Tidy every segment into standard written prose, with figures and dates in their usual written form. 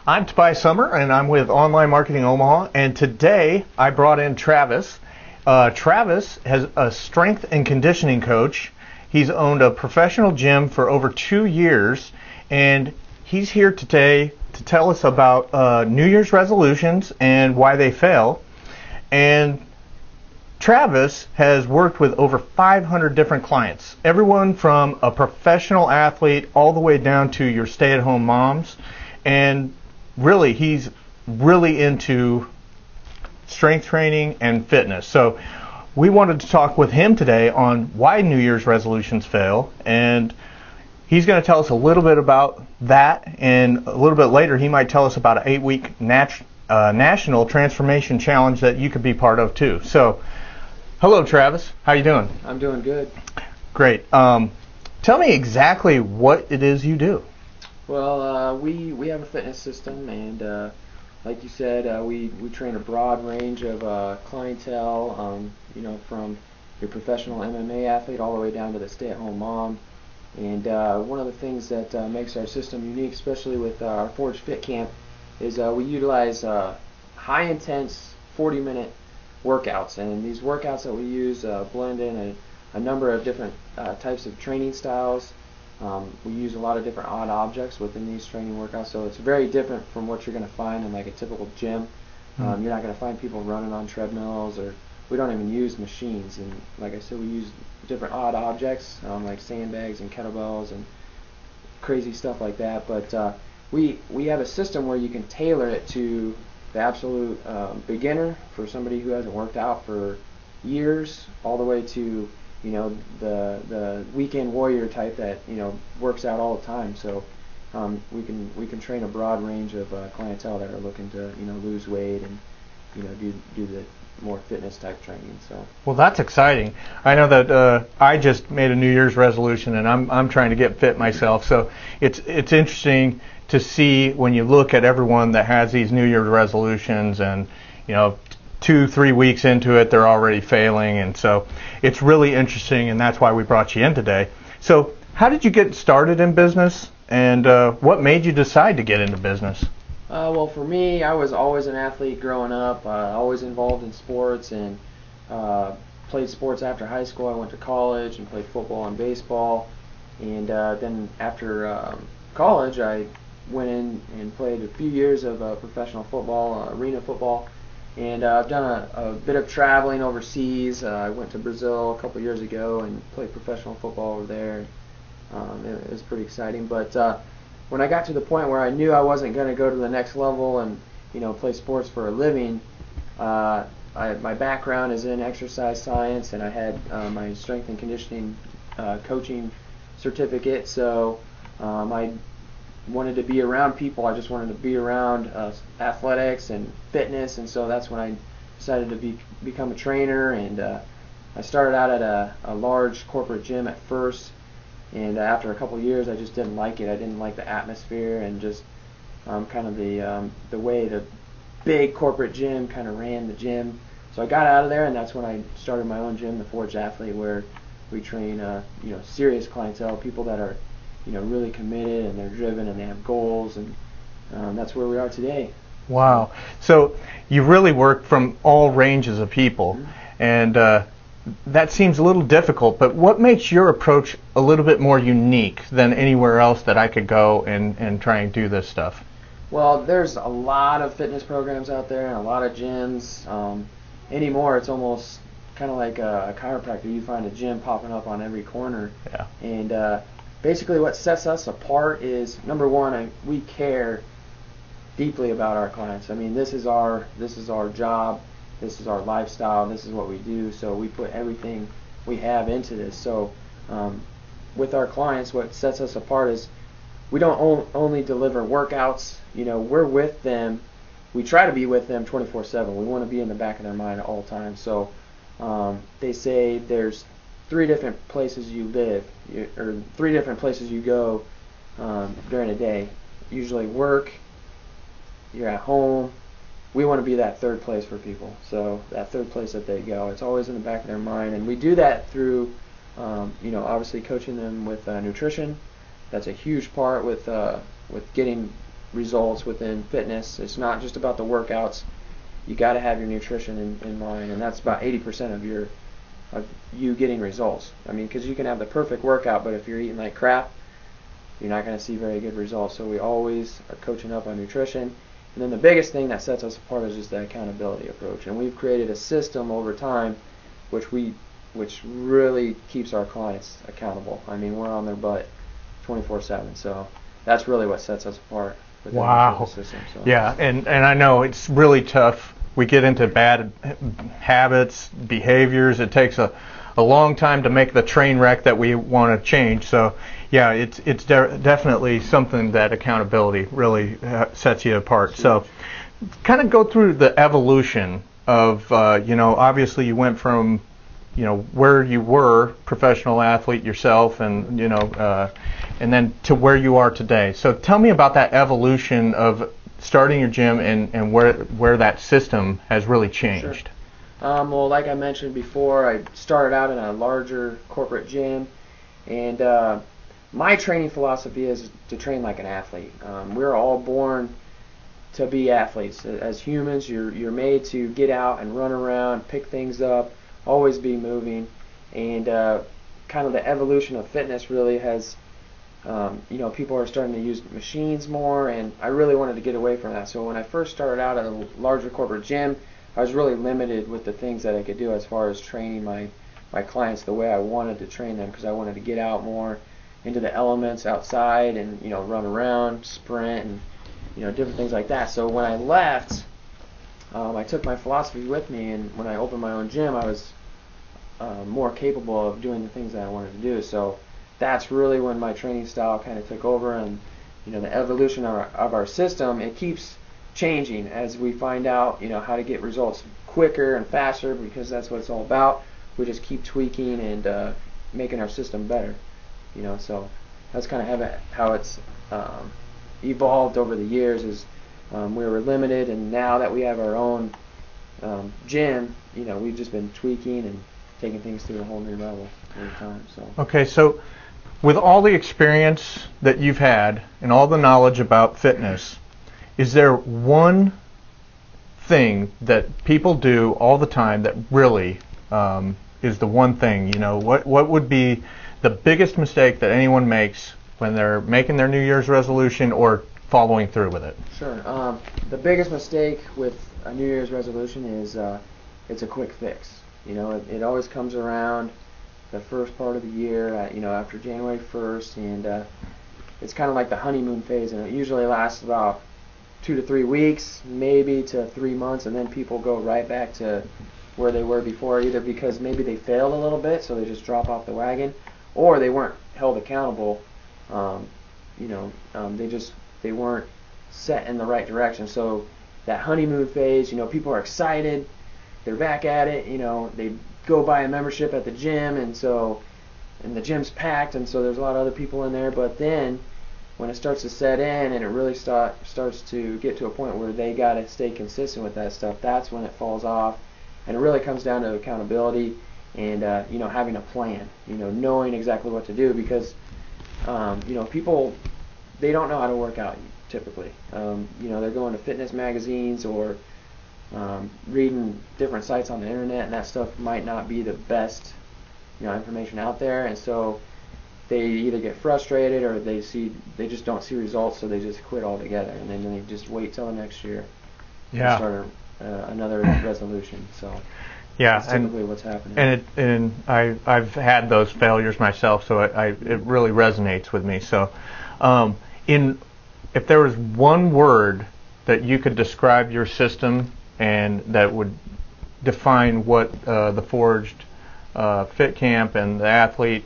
I'm Tobias Summer, and I'm with Online Marketing Omaha, and today I brought in Travis. Travis has a strength and conditioning coach. He's owned a professional gym for over 2 years, and he's here today to tell us about New Year's resolutions and why they fail. And Travis has worked with over 500 different clients, everyone from a professional athlete all the way down to your stay-at-home moms. And really, he's really into strength training and fitness. So we wanted to talk with him today on why New Year's resolutions fail, and he's going to tell us a little bit about that, and a little bit later he might tell us about an 8-week national transformation challenge that you could be part of too. So hello, Travis. How you doing? I'm doing good. Great. Tell me exactly what it is you do. Well, we have a fitness system, and like you said, we train a broad range of clientele, from your professional MMA athlete all the way down to the stay-at-home mom. And one of the things that makes our system unique, especially with our Forge Fit Camp, is we utilize high-intense 40-minute workouts. And these workouts that we use blend in a number of different types of training styles. We use a lot of different odd objects within these training workouts, so it's very different from what you're going to find in like a typical gym. You're not going to find people running on treadmills, or we don't even use machines. And like I said, we use different odd objects like sandbags and kettlebells and crazy stuff like that. But we have a system where you can tailor it to the absolute beginner, for somebody who hasn't worked out for years, all the way to the weekend warrior type that works out all the time. So we can train a broad range of clientele that are looking to lose weight and do the more fitness type training. So well, that's exciting. I know that I just made a New Year's resolution, and I'm trying to get fit myself. So it's interesting to see when you look at everyone that has these New Year's resolutions, and 2-3 weeks into it, they're already failing. And so it's really interesting, and that's why we brought you in today. So how did you get started in business, and what made you decide to get into business? Well, for me, I was always an athlete growing up, always involved in sports, and played sports after high school. I went to college and played football and baseball. And then after college, I went in and played a few years of professional football, arena football. And I've done a bit of traveling overseas. I went to Brazil a couple years ago and played professional football over there. It was pretty exciting. But when I got to the point where I knew I wasn't going to go to the next level and play sports for a living, my background is in exercise science, and I had my strength and conditioning coaching certificate. So I wanted to be around people. I just wanted to be around athletics and fitness, and so that's when I decided to become a trainer. And I started out at a large corporate gym at first, and after a couple of years I just didn't like it. I didn't like the atmosphere and just kind of the way the big corporate gym kind of ran the gym. So I got out of there, and that's when I started my own gym, the Forge Athlete, where we train serious clientele, people that are really committed, and they're driven, and they have goals, and that's where we are today. Wow. So you really work from all ranges of people, and that seems a little difficult, but what makes your approach a little bit more unique than anywhere else that I could go and try and do this stuff? Well, there's a lot of fitness programs out there and a lot of gyms. Anymore, it's almost kind of like a chiropractor. You find a gym popping up on every corner. Yeah. And basically what sets us apart is, number one, we care deeply about our clients. I mean, this is our job, this is our lifestyle, this is what we do, so we put everything we have into this. So with our clients, what sets us apart is we don't only deliver workouts. We're with them. We try to be with them 24/7. We want to be in the back of their mind at all times. So they say there's 3 different places you live, or 3 different places you go during a day. Usually work, you're at home. We want to be that third place for people. So that third place that they go, it's always in the back of their mind. And we do that through, obviously coaching them with nutrition. That's a huge part with getting results within fitness. It's not just about the workouts. You got to have your nutrition in mind, and that's about 80% of you getting results. I mean, because you can have the perfect workout, but if you're eating like crap, you're not going to see very good results. So we always are coaching up on nutrition. And then the biggest thing that sets us apart is just the accountability approach. And we've created a system over time which really keeps our clients accountable. I mean, we're on their butt 24/7. So that's really what sets us apart. Wow. System, so. Yeah, and I know it's really tough. We get into bad habits, behaviors. It takes a long time to make the train wreck that we want to change. So, yeah, it's definitely something that accountability really sets you apart. So, kind of go through the evolution of, obviously you went from, where you were, professional athlete yourself, and, and then to where you are today. So tell me about that evolution of starting your gym and where that system has really changed. Sure. Well, like I mentioned before, I started out in a larger corporate gym, and my training philosophy is to train like an athlete. We're all born to be athletes. As humans, you're made to get out and run around, pick things up, always be moving, and kind of the evolution of fitness really has, people are starting to use machines more, and I really wanted to get away from that. So when I first started out at a larger corporate gym, I was really limited with the things that I could do as far as training my clients the way I wanted to train them, because I wanted to get out more into the elements outside and run around, sprint, and different things like that. So when I left, I took my philosophy with me, and when I opened my own gym, I was more capable of doing the things that I wanted to do. So that's really when my training style kind of took over, and the evolution of our system, it keeps changing as we find out how to get results quicker and faster, because that's what it's all about. We just keep tweaking and making our system better. So that's kind of how it's evolved over the years. Is we were limited, and now that we have our own gym, we've just been tweaking and taking things to a whole new level over time. So okay, so with all the experience that you've had and all the knowledge about fitness, is there one thing that people do all the time that really is the one thing? What would be the biggest mistake that anyone makes when they're making their New Year's resolution or following through with it? Sure. The biggest mistake with a New Year's resolution is it's a quick fix. It always comes around the first part of the year, after January 1st, and it's kind of like the honeymoon phase, and it usually lasts about 2 to 3 weeks, maybe to 3 months, and then people go right back to where they were before, either because maybe they failed a little bit, so they just drop off the wagon, or they weren't held accountable. They weren't set in the right direction. So that honeymoon phase, people are excited, they're back at it, they go buy a membership at the gym, and the gym's packed, and so there's a lot of other people in there. But then when it starts to set in and it really starts to get to a point where they got to stay consistent with that stuff, that's when it falls off. And it really comes down to accountability and having a plan, knowing exactly what to do, because people, they don't know how to work out typically. They're going to fitness magazines or reading different sites on the internet, and that stuff might not be the best information out there, and so they either get frustrated or they just don't see results, so they just quit altogether, and then they just wait till the next year to start another resolution. So yeah, that's typically what's happening. And I've had those failures myself, so it really resonates with me. So if there was one word that you could describe your system and that would define what the Forged Fit Camp and the athlete,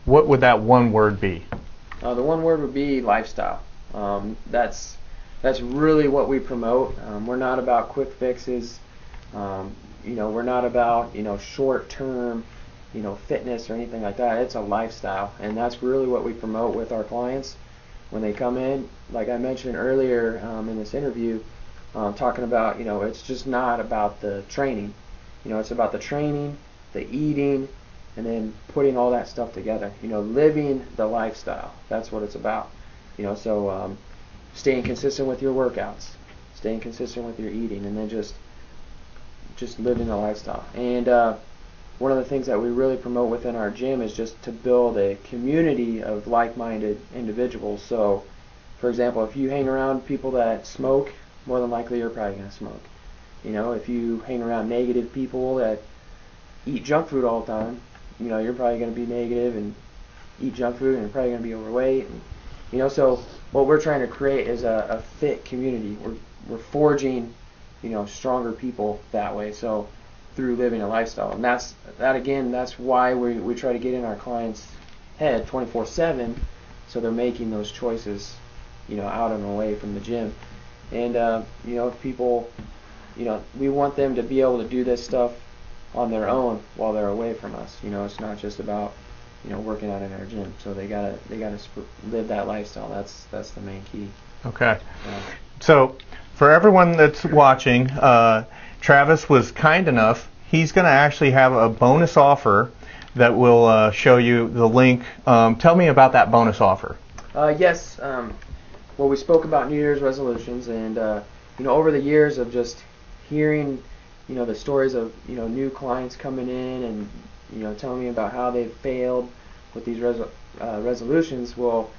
what would that one word be? The one word would be lifestyle. That's really what we promote. We're not about quick fixes. We're not about short-term fitness or anything like that. It's a lifestyle, and that's really what we promote with our clients when they come in. Like I mentioned earlier in this interview, talking about it's just not about the training. It's about the training, the eating, and then putting all that stuff together. Living the lifestyle. That's what it's about. So staying consistent with your workouts, staying consistent with your eating, and then just living the lifestyle. And one of the things that we really promote within our gym is just to build a community of like-minded individuals. So, for example, if you hang around people that smoke, more than likely you're probably going to smoke. You know, if you hang around negative people that eat junk food all the time, you know, you're probably going to be negative and eat junk food, and you're probably going to be overweight. And, you know, so what we're trying to create is a fit community. We're forging, you know, stronger people that way. So through living a lifestyle, and that's why we try to get in our clients' head 24/7, so they're making those choices, you know, out and away from the gym. And you know, if people, you know, we want them to be able to do this stuff on their own while they're away from us. You know, it's not just about, you know, working out in our gym. So they gotta live that lifestyle. That's the main key. Okay. So for everyone that's watching, Travis was kind enough. He's going to actually have a bonus offer that will show you the link. Tell me about that bonus offer. Yes. Well, we spoke about New Year's resolutions, and you know, over the years of just hearing, you know, the stories of, you know, new clients coming in and, you know, telling me about how they failed with these resolutions. Well,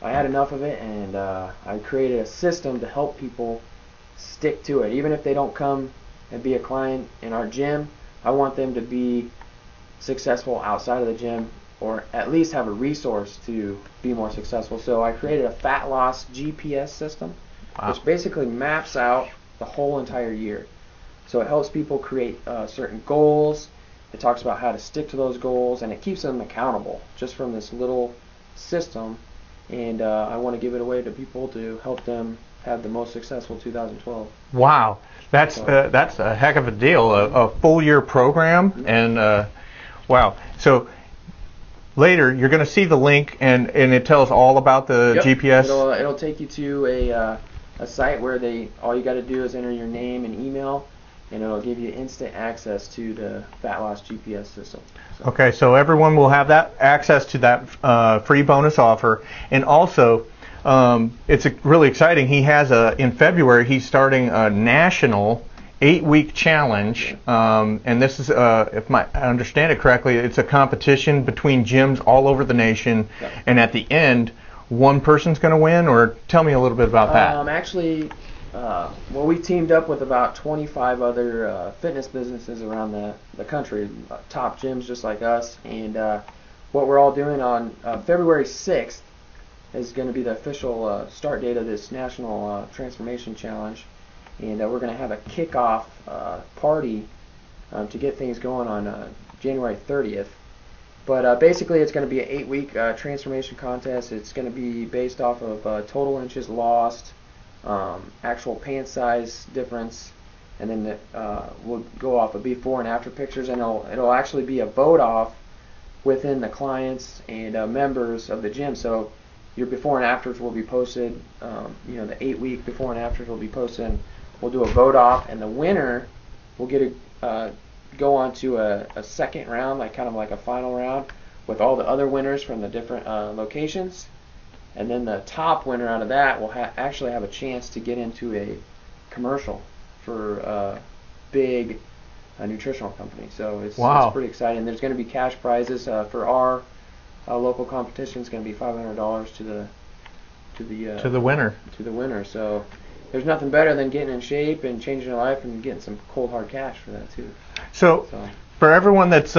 I had enough of it, and I created a system to help people stick to it. Even if they don't come and be a client in our gym, I want them to be successful outside of the gym, or at least have a resource to be more successful. So I created a fat loss GPS system, which basically maps out the whole entire year. So it helps people create certain goals. It talks about how to stick to those goals, and it keeps them accountable just from this little system. And I want to give it away to people to help them have the most successful 2012. Wow, that's a heck of a deal, a full year program, and wow. So later you're going to see the link, and it tells all about the GPS. It'll take you to a site where all you got to do is enter your name and email, and it'll give you instant access to the Fat Loss GPS system. So. Okay, so everyone will have that access to that free bonus offer, and also it's really exciting. He has in February he's starting a national 8-week challenge, and this is, if I understand it correctly, it's a competition between gyms all over the nation, and at the end, one person's going to win. Or tell me a little bit about that. Actually, well, we teamed up with about 25 other fitness businesses around the country, top gyms just like us, and what we're all doing on February 6th is going to be the official start date of this National Transformation Challenge, and we're going to have a kickoff party to get things going on January 30th. But basically it's going to be an 8-week transformation contest. It's going to be based off of total inches lost, actual pant size difference, and then we'll go off of before and after pictures, and it'll actually be a vote off within the clients and members of the gym. So your before and afters will be posted, you know, the 8-week before and afters will be posted, and we'll do a vote off, and the winner will get a go on to a second round, like kind of like a final round with all the other winners from the different locations, and then the top winner out of that will actually have a chance to get into a commercial for a big nutritional company. So it's pretty exciting. There's going to be cash prizes for our local competition. It's going to be $500 to the winner. So there's nothing better than getting in shape and changing your life and getting some cold hard cash for that too. So for everyone that's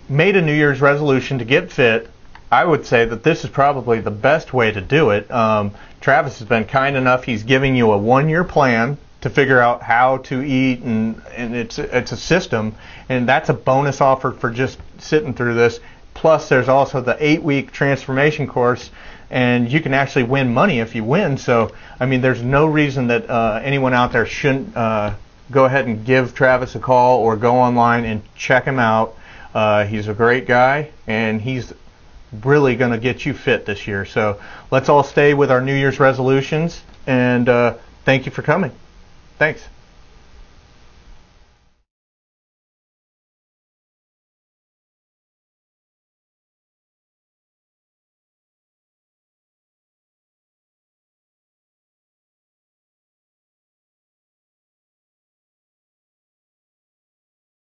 made a New Year's resolution to get fit, I would say that this is probably the best way to do it. Travis has been kind enough. He's giving you a 1-year plan to figure out how to eat, and it's a system, and that's a bonus offer for just sitting through this. Plus, there's also the 8-week transformation course, and you can actually win money if you win. So, I mean, there's no reason that anyone out there shouldn't go ahead and give Travis a call or go online and check him out. He's a great guy, and he's really going to get you fit this year. So let's all stay with our New Year's resolutions, and thank you for coming. Thanks.